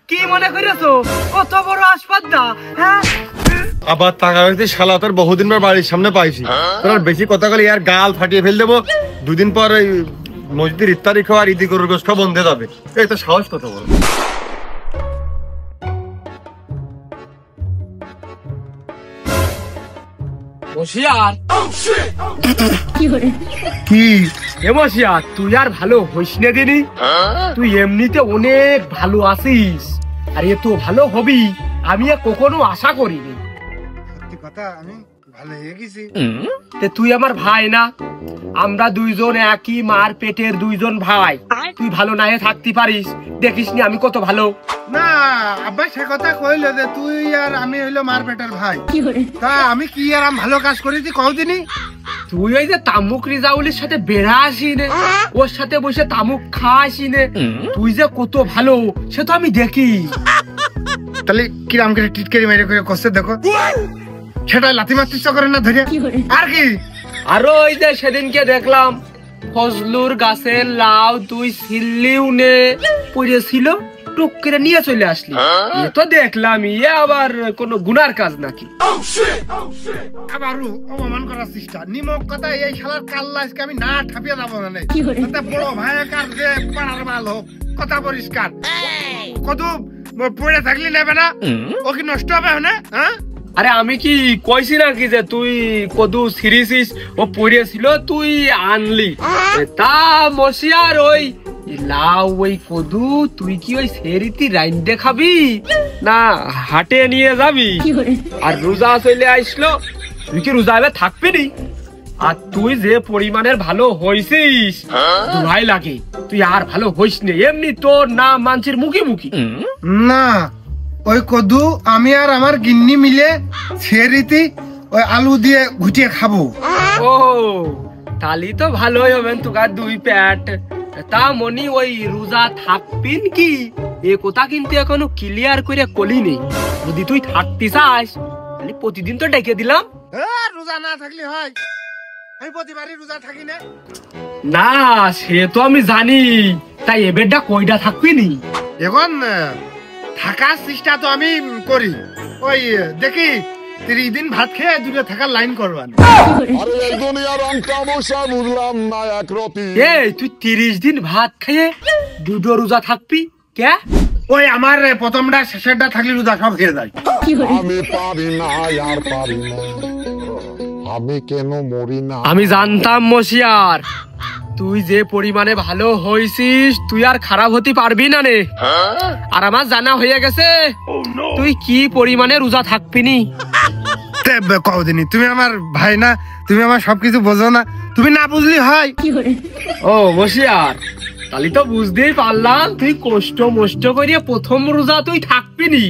কি মনে করেছো কত বড় আসপাদ্দা? হ্যাঁ আবার টাকা হইতে শালা তোর বহুদিন পর বাড়ির সামনে পাইছি, তোর বেশি কথা বলে ইয়ার গাল ফাটিয়ে ফেল দেবো। দুদিন পর ওই মসজিদের ইফতারি খাওয়া আর ইদি গরুর গোশত বন্ধ হয়ে যাবে। এই তো সাহস কত বড়। বসিয়ার কি এ বসিয়ার, তুই আর ভালো হইস না দিনি। তুই এমনিতে অনেক ভালো আছিস, আর এত ভালো হবি আমি কখনো আশা করিনি। সত্যি কথা, আমি ভালো হয়ে গেছি। তুই আমার ভাই না? আমরা দুইজন একই মার পেটের দুইজন ভাই। তুই ভালো না হয়ে থাকতে পারিস? দেখিস নি আমি কত ভালো। না আব্বা সে কথা কইলো যে তুই আর আমি হইলো মার পেটের ভাই, তা আমি কি আর আমি ভালো কাজ করেছি কদিনই? তুই ওই যে তামুক রিজাউলের সাথে বেড়া আসি নে, ওর সাথে বসে তামুক খাসি নে, তুই যে কত ভালো সে তো আমি দেখি। তাহলে কিরাম করে টিটকারি মেরে করে কষ্ট দেখো, সেটা লাথি মারতে ইচ্ছা করে না ধরে। আর কি আর ওই যে সেদিনকে দেখলাম ফজলুর গাছের লাউ তুই ছিললিও নে, পড়েছিল টুক করে নিয়ে চলে আসলি। এ তো দেখলাম ইয়ে আবার কোন গুনার কাজ নাকি? আবারও অপমান করার চেষ্টা। নিমক কথা, এই শালার কাল্লা আজকে আমি না ঠাপিয়ে যাবো না। তাতে বড় ভাই কার যে পাড়ার মাল হোক, কথা পরিষ্কার। কত পড়ে থাকলি নেবে না, ও কি নষ্ট হবে না? হ্যাঁ আরে আমি কি কইছি নাকি যে তুই কদু সিরিসিস ও পড়েছিল তুই আনলি? তা মশিয়ার ওই লাউ ওই কদু তুই কি ওই সেরিতি রাইন্দে খাবি না হাটে নিয়ে যাবি? আর রোজা চলে আসলো, তুই কি রোজা এবার থাকবি নি? আর তুই যে পরিমাণের ভালো হইছিস দুহাই লাগে, তুই আর ভালো হইস নে। এমনি তোর না মানছির মুখে মুখি না, ওই কদু আমি আর আমার গিন্নি মিলে সেরিতি ওই আলু দিয়ে ঘুটিয়ে খাবো। ও তালি তো ভালোই হবেন তোকার দুই প্যাট। তা মনি ওই রোজা থাকবিন কি এ কথা কিন্তু এখনো ক্লিয়ার করে কলি নেই। যদি তুই থাকতে চাস তাহলে প্রতিদিন তো ডেকে দিলাম। রোজা না থাকলে হয়? আমি প্রতিবারই রোজা থাকি না। না সে তো আমি জানি, তাই এবেরটা কয়টা থাকবি নি? এখন থাকার চেষ্টা তো আমি করি, ওই দেখি 30 দিন ভাত খেয়ে দূরে থাকার লাইন করবান। এই তুই 30 দিন ভাত খেয়ে দুটো রোজা থাকবি কে? ওই আমার প্রথমটা শেষেরটা থাকলে রোজা সব খেয়ে যায়। আমি পারি না আর পারি না, আমি কেন মরি না? আমি জানতাম মশিয়ার তুই যে পরিমাণে ভালো হইছিস তুই আর খারাপ হতে পারবি না রে। আর আমার জানা হয়ে গেছে তুই কি পরিমাণে রোজা থাকবি নি। কদিনই তুমি আমার ভাই না, তুমি আমার সবকিছু বোঝো না, তুমি না বুঝলি হয়? ও মশিয়ার তাহলে তো বুঝতেই পারলাম তুই কষ্ট মষ্ট করিয়ে প্রথম রোজা তুই থাকবি নি।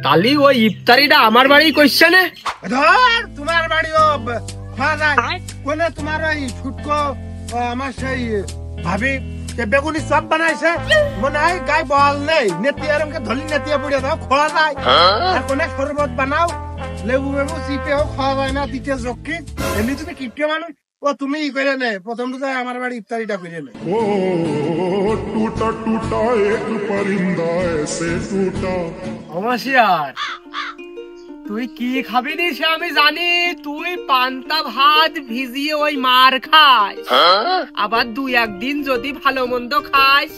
তাহলে ওই ইফতারিটা আমার বাড়ি কোশ্চেনে ধর তোমার বাড়িও কোনে তোমার ওই ছুটকো আমার সেই ভাবি বেগুনি সব বানাইছে, মনে হয় গায়ে বল নেই, নেতিয়া রঙকে ধলি নেতিয়া পড়ে দাও খোলা যায়। আর কোনে শরবত বানাও, লেবু মেবু চিপে হোক খাওয়া যায় না দিতে জকি। এমনি তুমি কিপটে মানুষ, ও তুমি ই করে নে প্রথম তো আমার বাড়ি ইফতারিটা করে নে। ও টুটা টুটা এক পরিন্দা এসে টুটা। অমাসিয়ার তুই কি খাবি নি সে আমি জানি। তুই পান্তা ভাত ভিজিয়ে ওই মার খাস, আবার 2-1 দিন যদি ভালো মন্দ খাস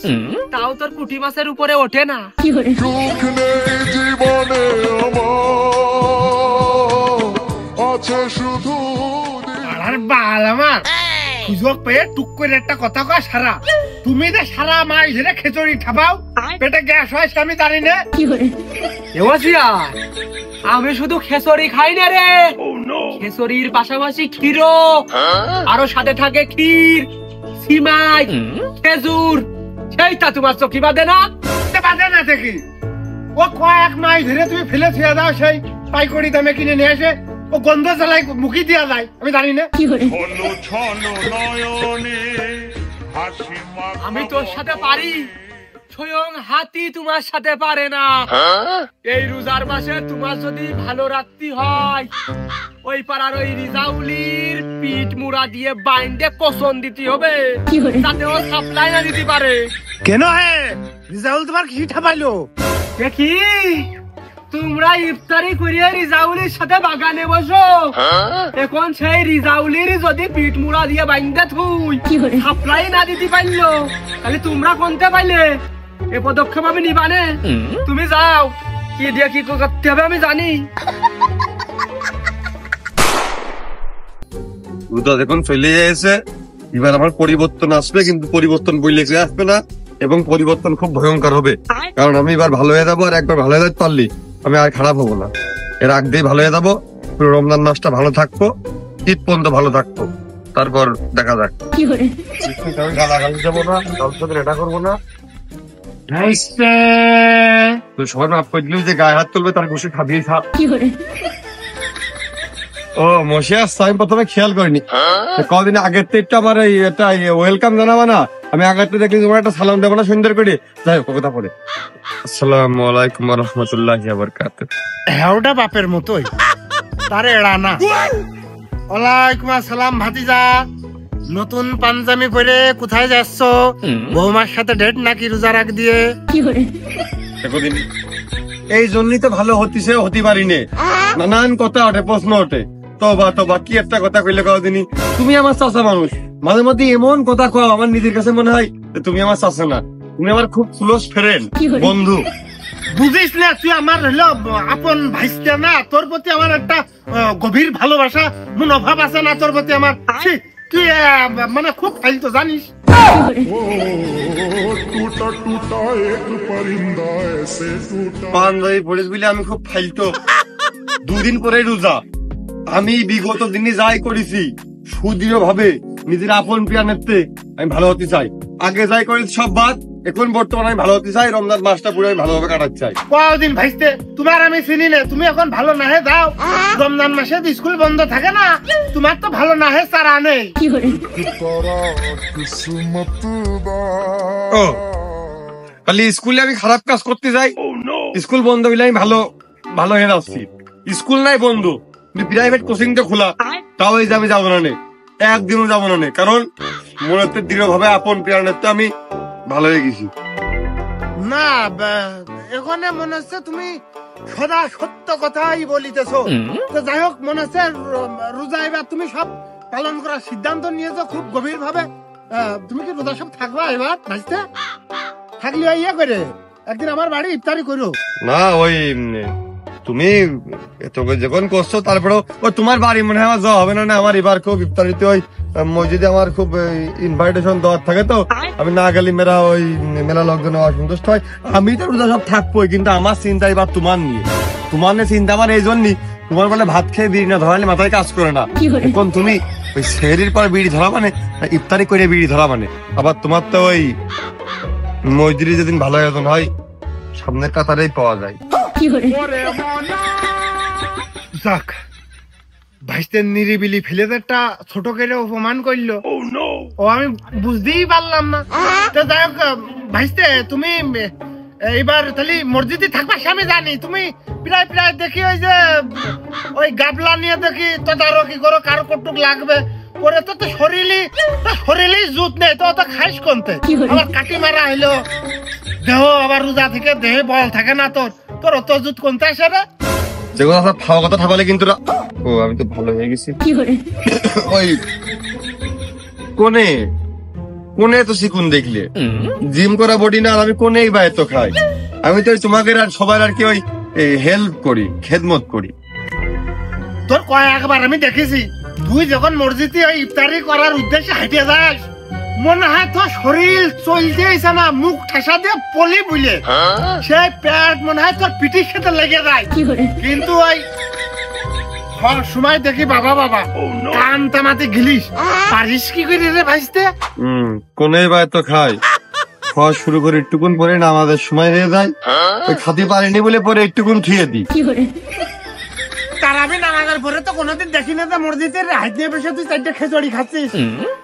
তাও তোর পুঁটি মাছের উপরে ওঠে না। সুখ নেই জীবনে আমার, আছে শুধু আর বাল আমার সুযোগ পেয়ে টুক করে একটা কথা কয় সারা, তুমি যে সারা মাস ধরে খিচুড়ি খাবাও, পেটে গ্যাস হয় আমি জানি না। আমি শুধু খেসরি খাই না রে, খেসরির পাশাপাশি ক্ষীরও, আরো সাথে থাকে ক্ষীর, সিমাই, খেজুর। সেইটা তোমার চোখি বাদে না? বাদে না দেখি ও কয়েক মাস ধরে তুমি ফেলে ছুঁয়ে দাও, সেই পাইকারি দামে কিনে নিয়ে এসে ও গন্ধ জ্বালাই মুখি দিয়া যায়, আমি জানি না। আমি তোর সাথে পারি, স্বয়ং হাতি তোমার সাথে পারে না। এই রোজার মাসে তোমার যদি ভালো রাখতে হয় ওই পাড়ার ওই রিজাউলির পিঠ মুড়া দিয়ে বাইন্ডে কসন দিতে হবে, যাতে ও সাপ্লাই না দিতে পারে। কেন হে রিজাউল তোমার কি ঠাপাইলো? দেখি তোমরা ইফতারি করিয়ে রিজাউলির সাথে বাগানে বসো, এখন সেই রিজাউলির যদি পিঠ মুড়া দিয়ে বাইন্দা থুই সাপ্লাই না দিতে পারলো তাহলে তোমরা কোনতে পাইলে এ পদক্ষেপ আমি নিবানে। তুমি যাও, কি দিয়ে কি করতে হবে আমি জানি। রোজা যখন চলে এসে এবার আমার পরিবর্তন আসবে, কিন্তু পরিবর্তন বইলে আসবে না এবং পরিবর্তন খুব ভয়ঙ্কর হবে, কারণ আমি এবার ভালো হয়ে যাবো। আর একবার ভালো হয়ে যেতে পারলি আমি আর খারাপ হবো না। এর আগ দিয়ে ভালো হয়ে যাবো, পুরো রমজান মাসটা ভালো থাকবো, ঈদ পর্যন্ত ভালো থাকবো, তারপর দেখা যাক। আমি গালাগালি যাবো না, কারোর সাথে এটা করবো না। তুই সবাই মাফ করে দিলি, যে গায়ে হাত তুলবে তার ঘুষে খাবিয়ে খা। ও মশিয়া, আমি প্রথমে খেয়াল করিনি, কদিন আগের তো একটু আমার এটা ওয়েলকাম জানাবা না, আমি আগের তো দেখলি তোমার একটা সালাম দেবো না সুন্দর করে। যাই হোক, কথা পড়ে আসসালামু আলাইকুম ওয়া রাহমাতুল্লাহি ওয়া বারাকাতুহু। হ্যাওটা বাপের মতোই, তারে এড়া না। ওয়ালাইকুম আসসালাম ভাতিজা, নতুন পাঞ্জাবি পরে কোথায় যাচ্ছ? বৌমার সাথে ডেট নাকি রোজা রাখ দিয়ে? এই জন্যই তো ভালো হতিছে, হতে পারিনে। নানান কথা ওঠে, প্রশ্ন ওঠে, তবা কি একটা কথা কইলে কদিনই তুমি আমার চাচা মানুষ, মাঝে মধ্যে এমন কথা কও আমার নিজের কাছে মনে হয় তুমি আমার চাচা না, তুমি আমার খুব ক্লোজ ফ্রেন্ড, বন্ধু। বুঝিস না, তুই আমার হলো আপন ভাইস্তা না, তোর প্রতি আমার একটা গভীর ভালোবাসা মনোভাব আছে না তোর প্রতি আমার। তুই মানে খুব ফাইলতো জানিস। পাঞ্জাবি পড়ে বলে আমি খুব ফাইলতো। দুদিন পরে রোজা, আমি বিগত দিনে যাই করেছি সুদৃঢ় ভাবে নিজের আপন প্রিয়া নেত্রে আমি ভালো হতে চাই। আগে যাই করেছি সব বাদ, এখন বর্তমানে আমি ভালো হতে চাই, রমজান মাসটা পুরো আমি ভালোভাবে কাটাতে চাই। কদিন ভাইস্তে তোমার আমি চিনি না, তুমি এখন ভালো না হে যাও। রমজান মাসে স্কুল বন্ধ থাকে না, তোমার তো ভালো না হে চারা নেই। ও খালি স্কুলে আমি খারাপ কাজ করতে যাই, স্কুল বন্ধ হইলে আমি ভালো হয়ে যাচ্ছি। স্কুল নাই বন্ধ, প্রাইভেট কোচিং তো খোলা, তাও এই যে আমি যাবো না, একদিনও যাবো না, কারণ মনে হচ্ছে দৃঢ় ভাবে আপন প্রিয়ানেত্রে আমি ভালো হয়ে গেছি। না এখানে মনে হচ্ছে তুমি সদা সত্য কথাই বলিতেছো। তো যাই হোক, মনে হচ্ছে রোজা এবার তুমি সব পালন করার সিদ্ধান্ত নিয়েছো খুব গভীর ভাবে। তুমি কি রোজা সব থাকবা এবার ভাইস্তে? থাকলে ইয়ে করে একদিন আমার বাড়ি ইফতারি করো না। ওই তুমি তোকে যখন করছো তারপরেও ওই তোমার বাড়ি মনে হয় আমার যাওয়া হবে না। আমার এবার খুব ইফতারিতে ওই মসজিদে আমার খুব ইনভাইটেশন দেওয়ার থাকে, তো আমি না গেলে মেলা লোকজন অসন্তুষ্ট হয়। আমি তো রোজা সব থাকবোই, কিন্তু আমার চিন্তা এবার তোমার নিয়ে, তোমার নিয়ে চিন্তা আমার এই জন্যই। তোমার বলে ভাত খেয়ে বিড়ি না ধরালে মাথায় কাজ করে না, এখন তুমি ওই সেহরির পর বিড়ি ধরা মানে, ইফতারি করে বিড়ি ধরা মানে। আবার তোমার তো ওই মসজিদে যেদিন ভালো আয়োজন হয় সামনের কাতারেই পাওয়া যায়। যাক, ভাইস্তের নিরিবিলি ফেলে একটা ছোট করে অপমান করলো, ও আমি বুঝতেই পারলাম না। তো যাই হোক ভাইস্তে, তুমি এইবার তাহলে মসজিদে থাকবা সে আমি জানি। তুমি প্রায় প্রায় দেখি ওই যে ওই গাবলা নিয়ে দেখি তদারকি করো, কারো কটুক লাগবে পরে তো শরীরই জুত নেই, তো খাইস কোনতে? আবার কাটি মারা হইলো দেহ, আবার রোজা থেকে দেহে বল থাকে না, তোর অত জুত কোনতে আসে রে? যেগুলো আপনার খাওয়া কথা থাকলে কিন্তু ও আমি তো ভালো হয়ে গেছি। ওই কোনে তো শিখুন দেখলে জিম করা বডি না, আর আমি কোনেই বা এত খাই। আমি তো তোমাকে আর সবার আর কি ওই হেল্প করি, খেদমত করি। তোর কয়েকবার আমি দেখেছি তুই যখন মসজিদে ওই ইফতারি করার উদ্দেশ্যে হাঁটিয়ে যাস, মনে হয় তোর শরীর চলতে এসে না, মুখ ঠেসা দিয়ে পলি বুঝলে সেই প্যাট মনে হয় তোর পিঠির সাথে লেগে যায়। কিন্তু ওই সময় দেখি বাবা কান তামাতে গিলিস, পারিস কি করে রে ভাইস্তে? কোনেই বা এত খাই, খাওয়া শুরু করে একটুকুন পরে না আমাদের সময় হয়ে যায়, ওই খাতে পারিনি বলে পরে একটুকুন থুয়ে দিই। তারাবি নামাজের পরে তো কোনোদিন দেখি না যে মসজিদের হাত নিয়ে বসে তুই 4টা খিচুড়ি খাচ্ছিস।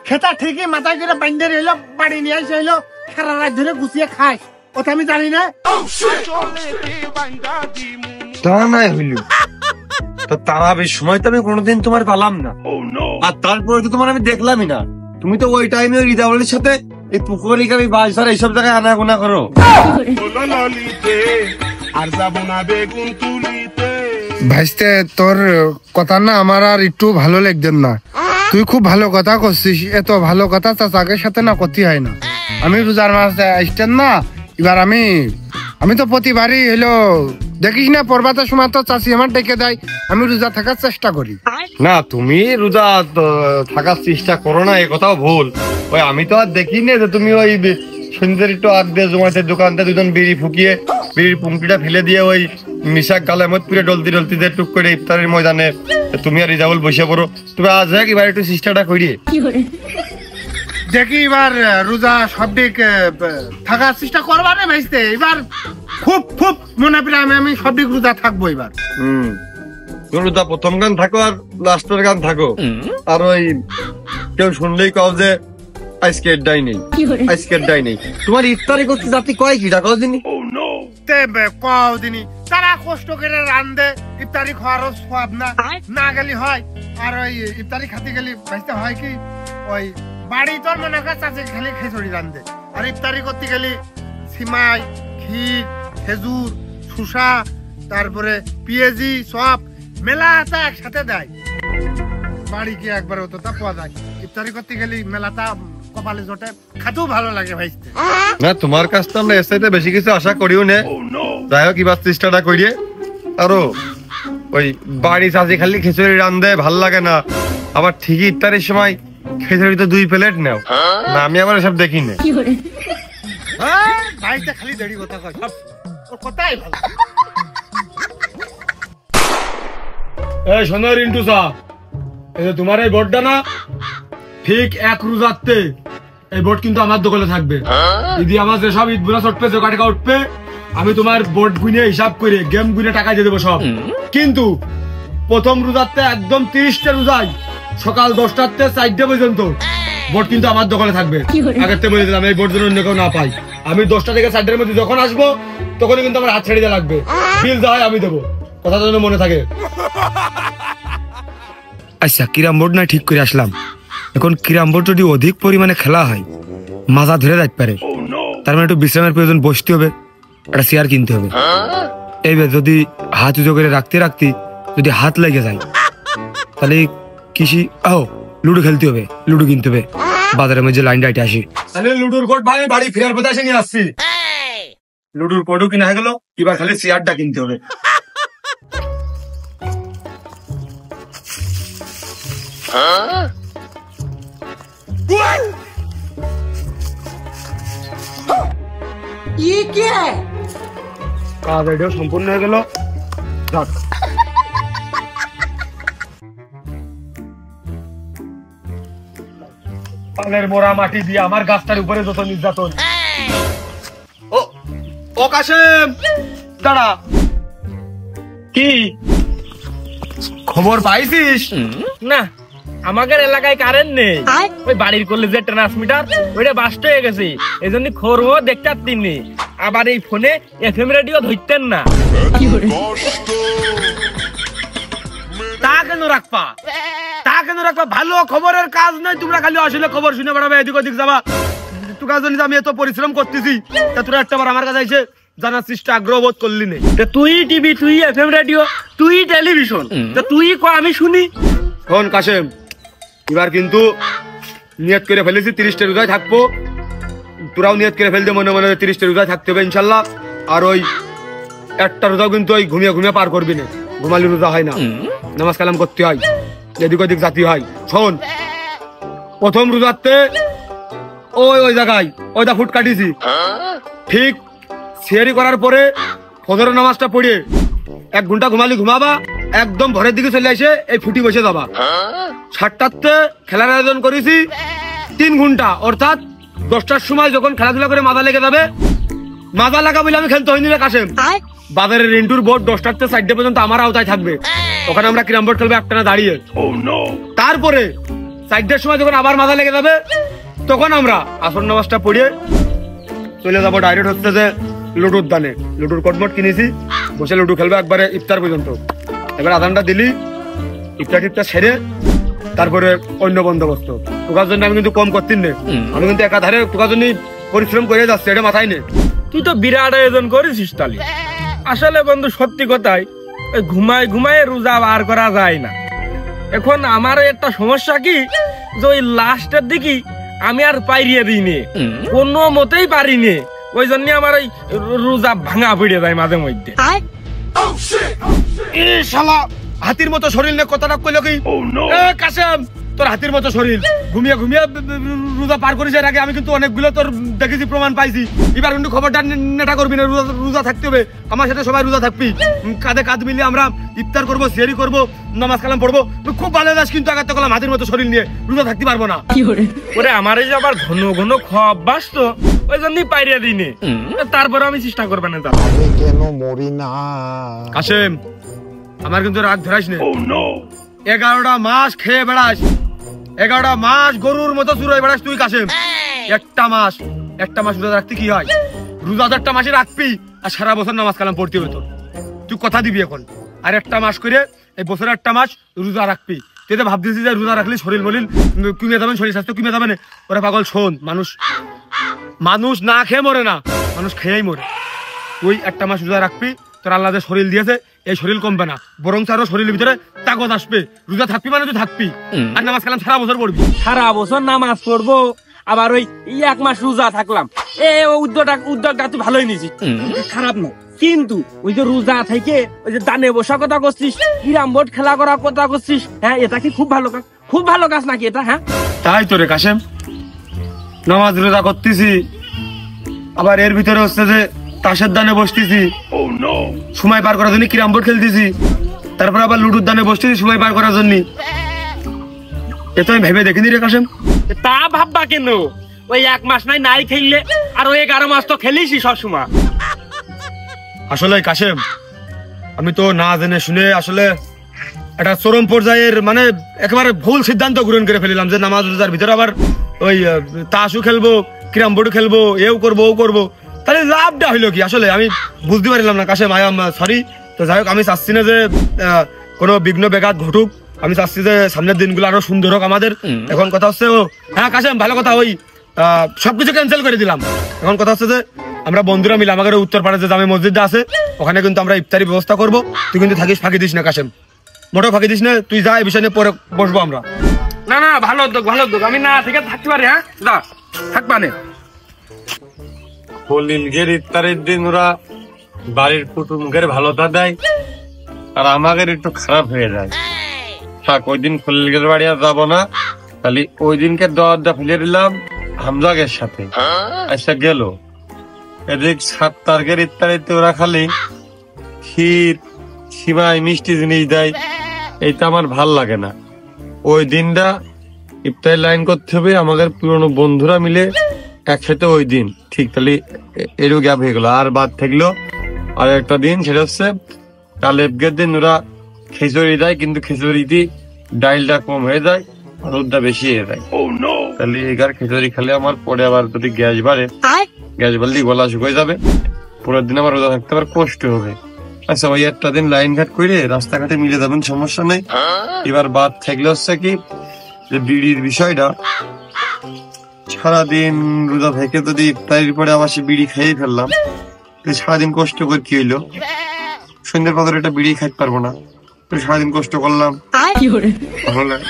খেতা ঠিকই মাথায় করে বাইন্দে রইলো, বাড়ি নিয়ে আসে হইলো, সারা রাত ধরে গুছিয়ে খাস, ওটা আমি জানি না। তা নাই হইল তো তারাবির সময় তো আমি কোনোদিন তোমার পালাম না, আর তারপরে তো তোমার আমি দেখলামই না। তুমি তো ওই টাইমে ওই রিদাউলের সাথে এই পুকুরি কাবি বাজার এইসব জায়গায় আনাগোনা করো। ভাইস্তে তোর কথা না আমার আর একটু ভালো লাগতেন না। তুই খুব ভালো কথা করছিস, এত ভালো কথা চাচাকের সাথে না করতে হয় না। আমি রোজার মাস আসতেন না, এবার আমি তো প্রতিবারই হলো দেখিস না পর্বতের সময় তো চাষি আমার ডেকে দেয়, আমি রোজা থাকার চেষ্টা করি। না তুমি রোজা থাকার চেষ্টা করো না, এ কথাও ভুল। ওই আমি তো আর দেখি না যে তুমি ওই সন্ধ্যের একটু আগ দিয়ে জমাতে দোকানতে দুজন বিড়ি ফুকিয়ে বিড়ির পুংটিটা ফেলে দিয়ে ওই মিশাক গালের মধ্যে পুরো ডলতি ডলতি দিয়ে টুক করে ইফতারের ময়দানে তুমি আর রিজাবুল বসে পড়ো। তুমি আজ এবার একটু চেষ্টাটা করি দেখি এবার রোজা সব দিক থাকার চেষ্টা করবা না ভাইস্তে। এবার খুব খুব মনে পড়ে আমি সব দিক রোজা থাকবো এবার। রোজা প্রথম গান থাকো আর লাস্টের গান থাকো, আর ওই কেউ শুনলেই কও যে আজকের ডাই নেই, আজকের ডাই নেই। তোমার ইফতারি করতে জাতি কয় কি টাকা দিনই কদিনই তারা কষ্ট করে রান্ধে, ইফতারি খাওয়ারও সব না গেলি হয়। আর ওই ইফতারি খাতে গেলি ভাইস্তে হয় কি ওই বাড়ি তোর মনে কর চাচে খালি খিচুড়ি রান্ধে, আর ইফতারি করতে গেলি সিমাই, ক্ষীর, খেজুর, শুষা, তারপরে পিএজি সব মেলাটা একসাথে দেয়। বাড়ি কি একবার হতো তা পাওয়া যায়, ইফতারি করতে গেলি মেলাটা কপালে জোটে, খাতেও ভালো লাগে ভাইস্তে। না তোমার কাছ তো আমরা এর চাইতে বেশি কিছু আশা করিও না। যাই হোক এবার চেষ্টাটা করিয়ে, আরো ওই বাড়ি চাচি খালি খিচুড়ি রান্ধে ভাল লাগে না, আবার ঠিকই ইফতারের সময় খিচুড়ি তো 2 প্লেট নাও না, আমি আবার এসব দেখি না। ভাইস্তে খালি দেরি কথা কয়, ওর কথাই ভালো। এই শোনো রিন্টু সা, এই যে তোমার এই বোর্ডটা না ঠিক 1 রোজাতে এই বোর্ড কিন্তু আমার দোকানে থাকবে। যদি আমার যেসব ঈদ বোনাস উঠবে, জোকা টাকা উঠবে, আমি তোমার বোর্ড গুনে হিসাব করে গেম গুনে টাকা দিয়ে দেবো সব। কিন্তু প্রথম রোজাতে একদম 30টা রোজায় সকাল 10টাতে 4টা পর্যন্ত বোর্ড কিন্তু আমার দোকানে থাকবে। আগের থেকে বলে দিলাম এই বোর্ড যেন অন্য কেউ না পাই। আমি 10টা থেকে 4টার মধ্যে যখন আসবো তখনই কিন্তু আমার হাত ছেড়ে দেওয়া লাগবে, বিল যা হয় আমি দেবো, কথা যেন মনে থাকে। আচ্ছা কিরাম বোর্ড না ঠিক করে আসলাম, এখন কিরাম বোর্ড যদি অধিক পরিমাণে খেলা হয় মাজা ধরে যাইতে পারে, তার মানে একটু বিশ্রামের প্রয়োজন, বসতে হবে, একটা চেয়ার কিনতে হবে। এইবার যদি হাত উঁচু করে রাখতে রাখতে যদি হাত লেগে যায় তাহলে কৃষি লুডো খেলতে হবে, লুডো কিনতে হবে, বাজারের মধ্যে লাইন ডাইটে আসি। তাহলে লুডোর কোড ভাই বাড়ি ফেরার পথে এসে নিয়ে আসছি। লুডোর কোডও কিনা হয়ে গেল, এবার খালি চেয়ারটা কিনতে হবে। কাজ এটাও সম্পূর্ণ হয়ে গেল। পালের মোড়া মাটি দিয়ে আমার গাছটার উপরে যত নির্যাতন। ও কাশেম দাঁড়া, কি খবর পাইছিস? না আমাদের এলাকায় কারেন্ট নেই, ওই বাড়ির করলে যে ট্রান্সমিটার ওইটা বাস্ট হয়ে গেছে, এই জন্য খবরও দেখতে পারতিনি। আবার এই ফোনে এফএম রেডিও ধরতেন না। তা কেন রাখবা, তা কেন রাখবা? ভালো খবরের কাজ নয়, তোমরা খালি আসলে খবর শুনে বেড়াবে, এদিক ওদিক যাবা। তোর জন্য আমি এত পরিশ্রম করতেছি, তা তোরা একটা বার আমার কাছে এসে জানার চেষ্টা আগ্রহ বোধ করলি না। তুই টিভি, তুই এফএম রেডিও, তুই টেলিভিশন, তুই আমি শুনি। শোন কাশেম, এবার কিন্তু নিয়ত করে ফেলেছি 30টা রোজায় থাকবো, তোরাও নিয়ত করে ফেলতে মনে মনে 30টা রোজায় থাকতে হবে ইনশাল্লাহ। আর ওই একটা রোজাও কিন্তু ওই ঘুমিয়ে ঘুমিয়ে পার করবি না, ঘুমালি রোজা হয় না, নামাজ কালাম করতে হয়, এদিক ওদিক জাতি হয়। শোন প্রথম রোজাতে ওই জায়গায় ওইটা ফুট কাটিছি, ঠিক সিয়ারি করার পরে ফজর নামাজটা পড়ে 1 ঘন্টা ঘুমালি ঘুমাবা, একদম ভোরের দিকে চলে এসে এই ফুটি বসে যাবা। 7টাতে খেলার আয়োজন করেছি 3 ঘন্টা, অর্থাৎ 10টার সময় যখন খেলাধুলা করে মাজা লেগে যাবে, মাজা লাগা বলে আমি খেলতে হয়নি রে কাশেম। বাজারের রিন্টুর বোর্ড 10টাতে 4টা পর্যন্ত আমার আওতায় থাকবে, ওখানে আমরা ক্যারাম বোর্ড খেলবো একটানা দাঁড়িয়ে। তারপরে 4টার সময় যখন আবার মাজা লেগে যাবে, তখন আমরা আসর নামাজটা পড়িয়ে চলে যাবো ডাইরেক্ট হচ্ছে যে লুডুর দানে। লুডুর কটমট কিনেছি, বসে লুডু খেলবো একবারে ইফতার পর্যন্ত। এবার আদানটা দিলি, ইফতার টিফতার সেরে তারপরে অন্য বন্দোবস্ত। তোকার জন্য আমি কিন্তু কম করতেন না, আমি কিন্তু একাধারে তোকার জন্য পরিশ্রম করে যাচ্ছি, এটা মাথায় নে। তুই তো বিরাট আয়োজন করেছিস তাহলে। আসলে বন্ধু সত্যি কথাই, ওই ঘুমায় রোজা বার করা যায় না। এখন আমার একটা সমস্যা কি, যে ওই লাস্টের দিকে আমি আর পাইরিয়ে দিইনি, কোনো মতেই পারিনি। ওই জন্য আমার ওই রোজা ভাঙা পড়ে যায় মাঝে মধ্যে। শালা হাতির মতো শরীর নিয়ে কথাটা কইলো কি? কাসেম, তোর হাতির মতো শরীর, ঘুমিয়ে রোজা পার করিস। এর আগে আমি কিন্তু অনেকগুলো তোর দেখেছি, প্রমাণ পাইছি। এবার কিন্তু খবরটা নেটা করবি না, রোজা থাকতে হবে। আমার সাথে সবাই রোজা থাকবি, কাঁধে কাঁধ মিলিয়ে আমরা ইফতার করবো, সিয়ারি করবো, নামাজ কালাম পড়বো। খুব ভালো যাস, কিন্তু আগে তো করলাম হাতির মতো শরীর নিয়ে রোজা থাকতে পারবো না। ওরে আমার এই যে আবার ঘন ঘন অভ্যাস তো, ওই জন্যই পাইরিয়ে দিইনি। তারপরে আমি চেষ্টা করবো না। আমি কেন মরি না? কাসেম, আমার কিন্তু রাগ ধরাস না। 11টা মাস খেয়ে বেড়াস, 11টা মাস গরুর মতো চুরোয় বেড়াস তুই কাসেম। একটা মাস রোজা রাখতে কি হয়? রোজা 1টা মাসে রাখবি আর সারা বছর নামাজ কালাম পড়তে হবে তোর। তুই কথা দিবি এখন, আর 1টা মাস করে এই বছরে 1টা মাস রোজা রাখবি। তুই তো ভাবতেছিস যে রোজা রাখলে শরীর মলিন কমে যাবেন, শরীর স্বাস্থ্য কমে যাবে না। ওরা পাগল, শোন, মানুষ না খেয়ে মরে না, মানুষ খেয়েই মরে। তুই 1টা মাস রোজা রাখবি, তোর আল্লাহ যে শরীর দিয়েছে এই শরীর কমবে না, বরং আরো শরীরের ভিতরে তাকত আসবে। রোজা থাকবি মানে তুই থাকবি, আর নামাজ কালাম সারা বছর পড়বি। সারা বছর নামাজ পড়বো, আবার ওই 1 মাস রোজা থাকলাম। উদ্যোগটা তুই ভালোই নিয়েছিস, খারাপ না। কিন্তু ওই যে রোজা থেকে ওই যে দানে বসা কথা করছিস, ক্যারাম বোর্ড খেলা করার কথা করছিস, হ্যাঁ, এটা কি খুব ভালো কাজ? খুব ভালো কাজ নাকি এটা? হ্যাঁ, তাই তো রে কাসেম, নামাজ রোজা করতেছি, আবার এর ভিতরে হচ্ছে যে তাসের দানে বসতেছি, সময় পার করার জন্য ক্যারাম বোর্ড খেলতেছি, তারপর আবার লুডুর দানে বসতেছি সময় পার করার জন্য। এ তো আমি ভেবে দেখিনি রে কাসেম। তা ভাববা কেন? ওই 1 মাস নাই খেললে, আর ওই 11 মাস তো খেলিসই সবসময়। আসলে কাসেম, আমি তো না জেনে শুনে আসলে একটা চরম পর্যায়ের মানে একেবারে ভুল সিদ্ধান্ত গ্রহণ করে ফেলিলাম যে নামাজ রোজার ভিতরে আবার ওই তাসও খেলবো, ক্যারাম বোর্ড খেলবো, এও করবো ও করবো। তাহলে লাভটা হইলো কি? আসলে আমি বুঝতে পারলাম না কাসেম, আই এম সরি। তো যাই হোক, আমি চাচ্ছি না যে কোনো বিঘ্ন ব্যাঘাত ঘটুক, আমি চাচ্ছি যে সামনের দিনগুলো আরো সুন্দর হোক আমাদের। এখন কথা হচ্ছে, হ্যাঁ কাসেম, ভালো কথা, ওই সবকিছু ক্যান্সেল করে দিলাম। এখন কথা হচ্ছে যে আমরা বন্ধুরা মিলে আমাদের উত্তর পাড়ে যে জামে মসজিদটা আছে, ওখানে কিন্তু আমরা ইফতারি ব্যবস্থা করবো। তুই কিন্তু থাকিস, ফাঁকি দিস না কাসেম, মোটেও ফাঁকি দিস না। তুই যা, এই বিষয় নিয়ে পরে বসবো আমরা। না, ভালো উদ্যোগ। আমি না থেকে থাকতে পারি, হ্যাঁ, যা থাকবা না। খলিলগের ইফতারের দিন ওরা বাড়ির কুটুমদের ভালোটা দেয়, আর আমাদের একটু খারাপ হয়ে যায়। থাক, ওই দিন খলিলগের বাড়ি আর যাবো না, খালি ওই দিনকে দরজা ফেলে দিলাম হামজাগের সাথে। আচ্ছা গেল, এদিক 7 তারিখের ইফতারিতে ওরা খালি ক্ষীর, সিমাই, মিষ্টি জিনিস দেয়। এইটা আমার ভাল লাগে না। ওই দিনটা ইফতারি লাইন করতে হবে আমাদের পুরনো বন্ধুরা মিলে একসাথে ওই দিন, ঠিক? তাহলে এরও গ্যাপ হয়ে গেল। আর বাদ থাকলো আর একটা দিন, সেটা হচ্ছে কালেবগের দিন ওরা খিচুড়ি দেয়, কিন্তু খিচুড়িতে ডাইলটা কম হয়ে যায়, হলুদটা বেশি হয়ে যায়। তাহলে এগার খিচুড়ি খেলে আমার পরে আবার যদি গ্যাস বাড়ে, গ্যাস বাড়লে গলা শুকিয়ে যাবে, পরের দিন আমার রোজা থাকতে আবার কষ্ট হবে। আচ্ছা, ওই একটা দিন লাইন ঘাট করে রাস্তাঘাটে মিলে যাবেন, সমস্যা নেই। এবার বাদ থাকলে হচ্ছে কি, যে বিড়ির বিষয়টা, সারাদিন রোজা থেকে যদি ইফতারির পরে আবার সে বিড়ি খেয়ে ফেললাম, সারাদিন কষ্ট করে কি হইলো? সন্ধ্যের পর একটা বিড়ি খাইতে পারবো না, সারাদিন কষ্ট করলাম, ভালো লাগে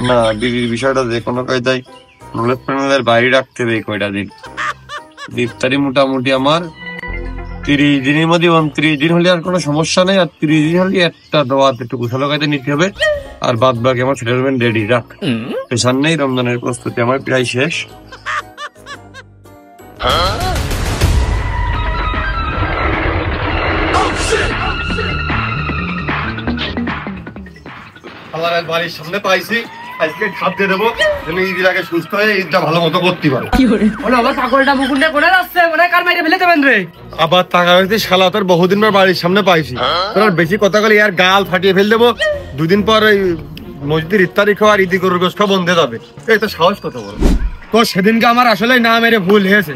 না। বিড়ির বিষয়টা যে কোনো কায়দায় বাইরে রাখতে হবে এই কয়টা দিন। ইফতারি মোটামুটি আমার 30 দিনের মধ্যে 29 দিন হলে আর কোনো সমস্যা নেই, আর 30 দিন হলে একটা দোয়াত একটু কুশল কায়দা নিতে হবে, আর বাদ বাকি আমার সেটেলমেন্ট রেডি রাখ। পেছান নেই, রমজানের প্রস্তুতি আমার প্রায় শেষ। বাড়ির সামনে পাইছি, আজকে খাপ দিয়ে দেবো, ঈদের আগে সুস্থ হয়ে ঈদটা ভালো মতো করতে পারো। আবার পাগলটা মুকুন্ডে করে যাচ্ছে, মনে কার মাইরে ফেলে দেবেন রে। আবার টাকা হইতে শালা তোর বহুদিন পর বাড়ির সামনে পাইছি, তোর বেশি কথা বলে আর গাল ফাটিয়ে ফেল দেবো। 2 দিন পর ওই মসজিদের ইফতারি খাওয়া আর ঈদি গরুর গোশত বন্ধ হয়ে যাবে। এই তো সাহস কত বড়! তো সেদিনকে আমার আসলে না মেরে ভুল হয়েছে।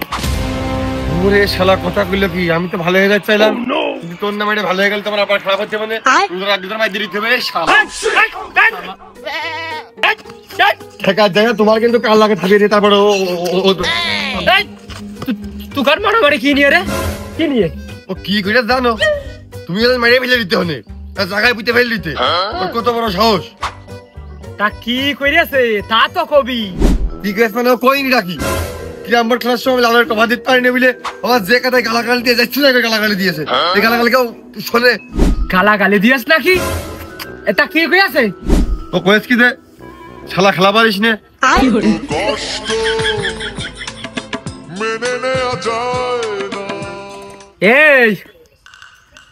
শালা কথা কইলো কি, আমি তো ভালো হয়ে যাচ্ছে চাইলাম, কিন্তু তোর না মেরে ভালো হয়ে গেল তোমার আবার খারাপ হচ্ছে। মানে তোমার কিন্তু কাল লাগে থাকবে, তারপরে তুকার মারামারি কি নিয়ে রে? কি নিয়ে? ও কি করে জানো? তুমি মেরে ফেলে দিতে হনে জায়গায় পুঁতে ফেলে দিতে ওর কত বড় সাহস। তা কি কইরেছে তা তো কবি। ঠিক আছে মানে কইনি রাখি কি আমার ক্লাস সময় লালের কথা দিতে পারিনি বলে আমার যে কথায় গালাগালি দিয়ে যাচ্ছিল গালাগালি দিয়েছে এই গালাগালিকেও শোনে। গালাগালি দিয়েছ নাকি? এটা কি কইয়াছে? ও কয়েস কি দে শালা খেলা পারিস নে। কষ্ট মেনে নেওয়া যায় না। এই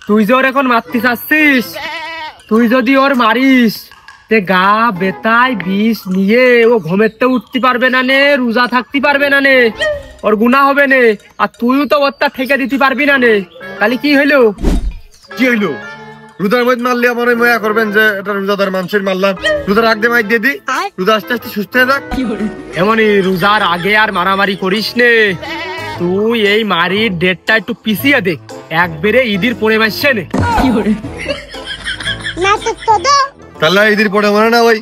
তুই যে ওর এখন মারতে চাচ্ছিস, তুই যদি ওর মারিস তে গা বেতায় বিষ নিয়ে ও ঘুমেতে উঠতে পারবে না নে, রোজা থাকতে পারবে না নে, ওর গুনাহ হবে নে। আর তুইও তো ওরটা ঠেকে দিতে পারবি না নে। তাহলে কি হইলো? কি হইলো? রোজার মধ্যে মারলে আমার ময়া করবেন যে এটা রোজাদার মানুষের মারলাম, রোজার আগে মাইর দিয়ে দি, রোজা আস্তে আস্তে সুস্থ হয়ে যাক। এমনই রোজার আগে আর মারামারি করিস নে। তুই এই মারির ডেটটা একটু পিছিয়ে দে, একবারে ঈদের পরে মাসছে নে। তাহলে ঈদের পরে মানে না ওই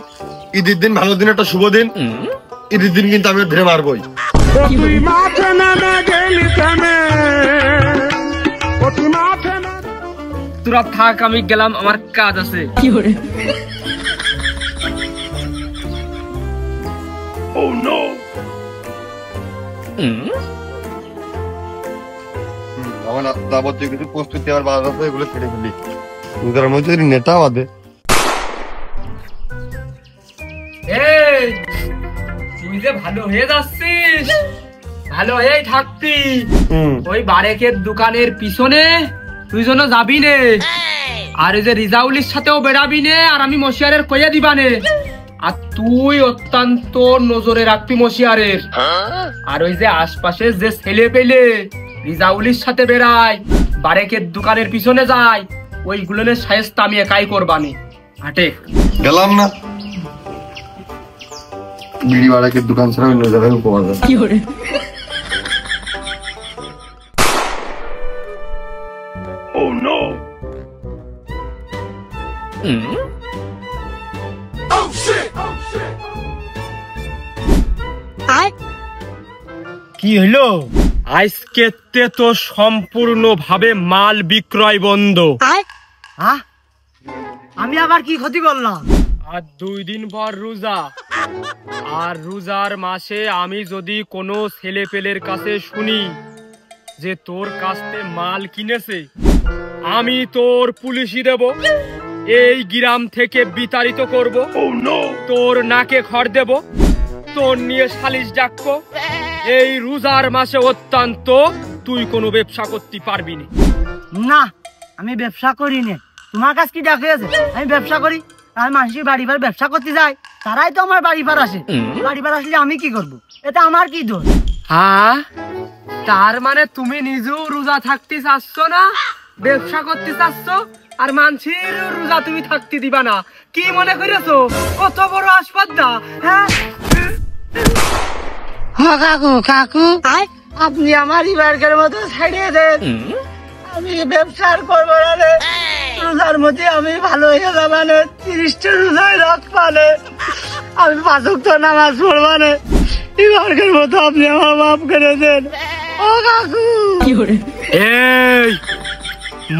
ঈদের দিন ভালো দিন একটা শুভ দিন, ঈদের দিন কিন্তু আমি ধরে মারবই। তোরা থাক, আমি গেলাম, আমার কাজ আছে। আমার যাবতীয় কিছু প্রস্তুতি আমার বাজার আছে, এগুলো ছেড়ে ফেলি। রোজার মধ্যে নেতা বাদে এই তুই যে ভালো হয়ে যাচ্ছিস, ভালো হয়েই থাকতি। ওই বারেকের দোকানের পিছনে তুই যেন যাবি নে, আর ওই যে রিজাউলির সাথেও বেড়াবি নে, আর আমি মশিয়ারের কইয়া দিবা নে। আর তুই অত্যন্ত নজরে রাখবি মশিয়ারের। আর ওই যে আশপাশে যে ছেলে পেলে রিজাউলির সাথে বেড়ায়, বারেকের দোকানের পিছনে যায়, ওইগুলোর শায়েস্তা আমি একাই করবানি। হাটে গেলাম না, বিড়ি বারেকের দোকান ছাড়া অন্য জায়গায় পাওয়া যায়। কি হলো? আজকে তো সম্পূর্ণ ভাবে মাল বিক্রয় বন্ধ। আমি আবার কি ক্ষতি করলাম? আর 2 দিন পর রোজা, আর রোজার মাসে আমি যদি কোনো ছেলে পেলের কাছে শুনি যে তোর কাছে মাল কিনেছে, আমি তোর পুলিশি দেব, এই গ্রাম থেকে বিতাড়িত করব, তোর নাকে খড় দেব, তোর নিয়ে সালিশ ডাকবো। এই রোজার মাসে অত্যন্ত তুই কোনো ব্যবসা করতে পারবি না। না, আমি ব্যবসা করি না। তোমার কাছে কি ডাকিয়েছে আমি ব্যবসা করি? আর মানুষের বাড়ি ভাড় ব্যবসা করতে যায়, তারাই তো আমার বাড়ি ভাড় আসে। বাড়ি ভাড় আসলে আমি কি করব? এটা আমার কি দোষ? হ্যাঁ, তার মানে তুমি নিজেও রোজা থাকতে চাচ্ছ না, ব্যবসা করতে চাচ্ছ, আর মানুষের রোজা তুমি থাকতে দিবা না। কি মনে করেছো কত বড় আসপাদ্দা? হ্যাঁ কাকু, কাকু আপনি আমার ইবারকের মতো ছাড়িয়ে দেন। আমি ব্যবসার করবো না রে। রোজার মধ্যে আমি ভালো হয়ে যাবা না, 30টা রোজায় রাখবা না, আমি 5 ওয়াক্ত নামাজ পড়বা না। ইবারকের মতো আপনি আমার মাফ করে দেন। ও কাকু, এই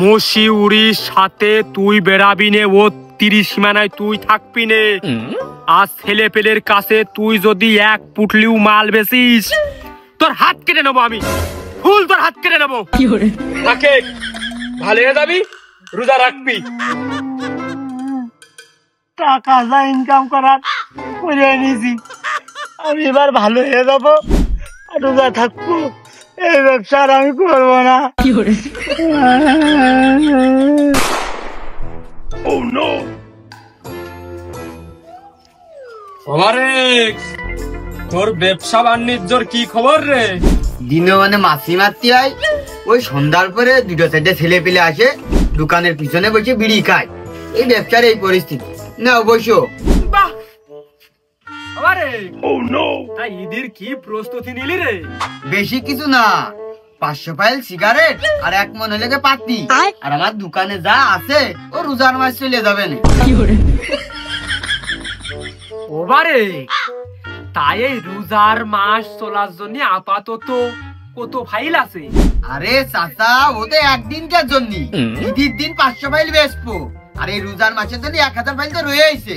মশিউরির সাথে তুই বেড়াবি নে, ও 30 সীমানায় তুই থাকবি নে। আর ছেলে পেলের কাছে তুই যদি 1 পুটলিও মাল বেচিস, তোর হাত কেটে নেবো আমি, ফুল তোর হাত কেটে নেবো। থাকে ভালো হয়ে যাবি, রোজা রাখবি। টাকা যা ইনকাম করার করে নিয়েছি, আমি এবার ভালো হয়ে যাবো, রোজা থাকবো। এই ব্যবসা আর আমি করবো না। তোর ব্যবসা বাণিজ্যর কি খবর রে? দিনে মানে মাছি মারতে হয়, ওই সন্ধ্যার পরে 2-4টে ছেলে পেলে আসে, দোকানের পিছনে বসে বিড়ি খায়। এই ব্যবসার এই পরিস্থিতি না অবশ্য। ঈদের কি প্রস্তুতি নিলি রে? বেশি কিছু না, 500 ফাইল সিগারেট আর 1 মন লেগে পাতি, আর আমার দোকানে যা আছে ও রোজার মাস চলে যাবে না। ওবারে তাই এই রোজার মাস চলার জন্য আপাতত কত ফাইল আছে? আরে চাচা ও তো একদিনকার জন্য, ঈদের দিন 500 ফাইল বেচবো, আর এই রোজার মাসের জন্য 1000 ফাইল তো রয়ে আইছে।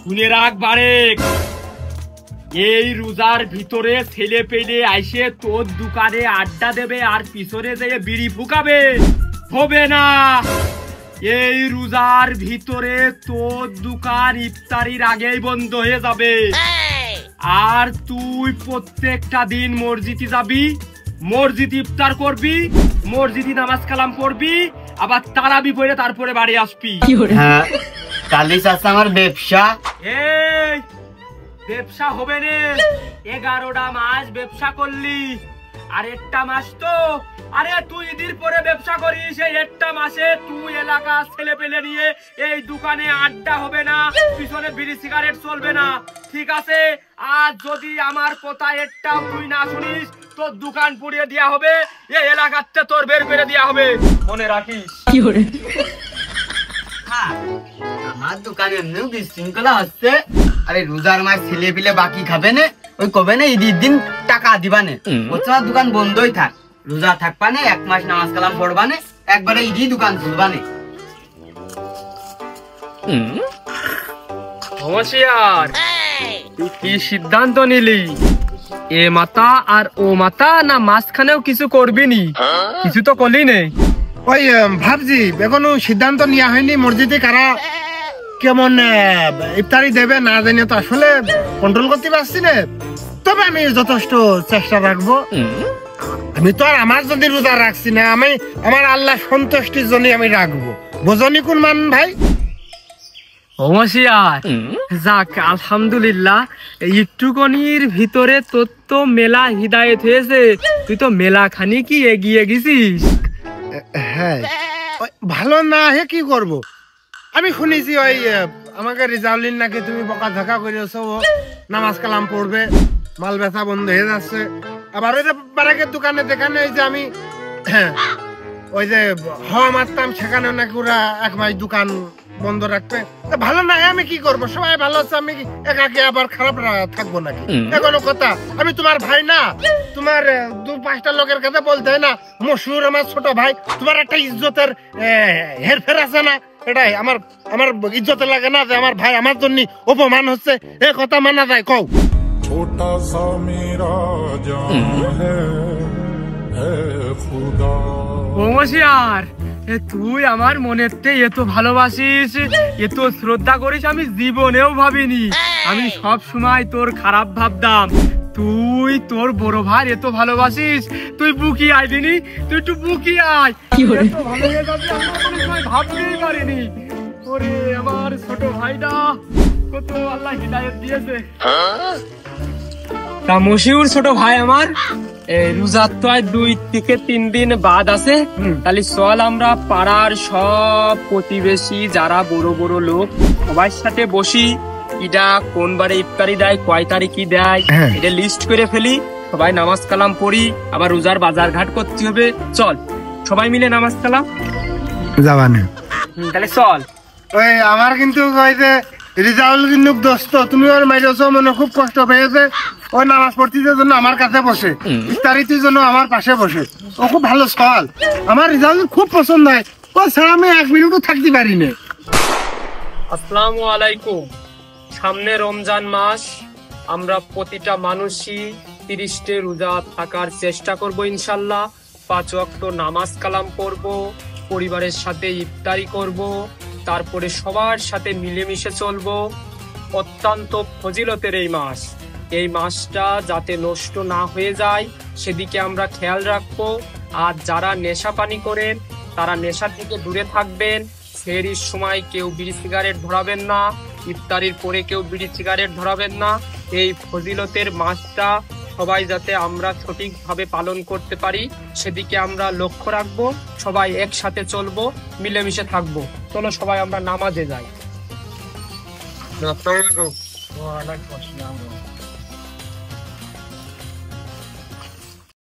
শুনে রাখ বারেক, এই রোজার ভিতরে ছেলে পেলে আইসে তোর দোকানে আড্ডা দেবে আর পিছনে যেয়ে বিড়ি ফুকাবে, হবে না। এই রোজার ভিতরে তোর দোকান ইফতারির আগেই বন্ধ হয়ে যাবে। আর তুই প্রত্যেকটা দিন মসজিদে যাবি, মসজিদ ইফতার করবি, মসজিদে নামাজ কালাম পড়বি, আবার তারাবি পড়ে তারপরে বাড়ি আসবি। হ্যাঁ তাহলে চাচা আমার ব্যবসা। এই ব্যবসা হবে রে, 11টা মাস ব্যবসা করলি, আর একটা মাস তো, আরে তুই ঈদের পরে ব্যবসা করিস, এই একটা মাসে তুই এলাকা ছেলে পেলে নিয়ে এই দোকানে আড্ডা হবে না, পিছনে বিড়ি সিগারেট চলবে না, ঠিক আছে? আর যদি আমার কথা একটাও তুই না শুনিস, তোর দোকান পুড়িয়ে দেওয়া হবে, এই এলাকাতে তোর বের করে দেওয়া হবে, মনে রাখিস। আমার দোকানে এমনিও বিশৃঙ্খলা হচ্ছে, আরে রোজার মাস ছেলে পিলে বাকি খাবে না, ওই কবে না ঈদের দিন টাকা দিবানে, ওর দোকান বন্ধই থাক, রোজা থাকবানে, 1 মাস নামাজ কালাম পড়বানে, একবারে ঈদই দোকান খুলবানে। নমস্কার, তুই কি সিদ্ধান্ত নিলি? এ মাথা আর ও মাথা, না মাঝখানেও কিছু করবি নি? কিছু তো করলি নেই। ওই ভাবছি এখনো সিদ্ধান্ত নেওয়া হয়নি, মসজিদে কারা কেমন ইফতারি দেবে না জানি তো আসলে কন্ট্রোল করতে পারছি না, তবে আমি যথেষ্ট চেষ্টা রাখবো। আমি তো আর আমার যদি রোজা রাখছি না, আমি আমার আল্লাহ সন্তুষ্টির জন্য আমি রাখবো, বোঝনি কোন মান ভাই? নমস্কার, যাক আলহামদুলিল্লাহ, একটুকনির ভিতরে তোর তো মেলা হিদায়ত হয়েছে, তুই তো মেলা খানি কি এগিয়ে গেছিস। হ্যাঁ ভালো না হে কি করব, আমি শুনেছি ওই আমাকে রিজাউলিন নাকি তুমি বকা ধাক্কা করেছো, ও নামাজ কালাম পড়বে, মাল বেচা বন্ধ হয়ে যাচ্ছে, আবার ওই যে বারাকের দোকানে দেখানে এই যে আমি ওই যে হওয়া মারতাম, সেখানে নাকি ওরা 1 মাস দোকান বন্ধ রাখবে। ভালো না আমি কি করব, সবাই ভালো আছে, আমি একাকে আবার খারাপ থাকবো নাকি? এখনো কথা, আমি তোমার ভাই না, তোমার 2-5টা লোকের কাছে বলতে হয় না মশুর আমার ছোট ভাই, তোমার একটা ইজ্জতের হেরফের আছে না, এটাই আমার আমার ইজ্জতে লাগে না যে আমার ভাই আমার জন্য অপমান হচ্ছে, এ কথা মানা যায় কও? छोटा सा मेरा जान है खुदा। নমস্কার, তুই আমার মনেতে এত ভালোবাসিস, এত শ্রদ্ধা করিস, আমি জীবনেও ভাবিনি। আমি সব সময় তোর খারাপ ভাবতাম, তুই তোর বড় ভাই এত ভালোবাসিস, তুই বুকি আইবিনি, তুই একটু বুকি আয়, এত ভালো হয়ে যাবে আমি কোনো সময় ভাবতেই পারিনি। ওরে আমার ছোট ভাইটা, কত আল্লাহ হিদায়ত দিয়েছে। তা মশিউর ছোট ভাই আমার, রোজার তো 2 থেকে 3 দিন বাদ আছে, তাহলে চল আমরা পাড়ার সব প্রতিবেশী যারা বড় বড় লোক সবার সাথে বসি, এটা কোন বারে ইফতারি দেয়, কয় তারিখে দেয়, এটা লিস্ট করে ফেলি, সবাই নামাজ কালাম পড়ি, আবার রোজার বাজার ঘাট করতে হবে, চল সবাই মিলে নামাজ কালাম যাবা না? তাহলে চল। ওই আমার কিন্তু ওই যে রিজাউল কিন্তু দোস্ত, তুমি ওর মাইরেছো, মনে খুব কষ্ট পেয়েছে, ওই নামাজ পড়তির জন্য আমার কাছে বসে, ইফতারির জন্য আমার পাশে বসে, ও খুব ভালো সওয়াল, আমার রিজাউল খুব পছন্দ হয়, ও ছাড়া আমি 1 মিনিটও থাকতে পারি না। আসসালামু আলাইকুম। সামনে রমজান মাস, আমরা প্রতিটা মানুষই 30টে রোজা থাকার চেষ্টা করব ইনশাল্লাহ, 5 ওয়াক্ত নামাজ কালাম পড়ব, পরিবারের সাথে ইফতারি করব, তারপরে সবার সাথে মিলেমিশে চলবো। অত্যন্ত ফজিলতের এই মাস, এই মাসটা যাতে নষ্ট না হয়ে যায় সেদিকে আমরা খেয়াল রাখবো। আর যারা নেশা পানি করেন তারা নেশা থেকে দূরে থাকবেন, সেহরির সময় কেউ বিড়ি সিগারেট ধরাবেন না, ইফতারির পরে কেউ বিড়ি সিগারেট ধরাবেন না। এই ফজিলতের মাসটা সবাই যাতে আমরা সঠিকভাবে পালন করতে পারি সেদিকে আমরা লক্ষ্য রাখবো, সবাই একসাথে চলবো, মিলেমিশে থাকবো। চলো সবাই আমরা নামাজে যাই। আসসালামু আলাইকুম। ওয়ালাইকুম আসসালাম।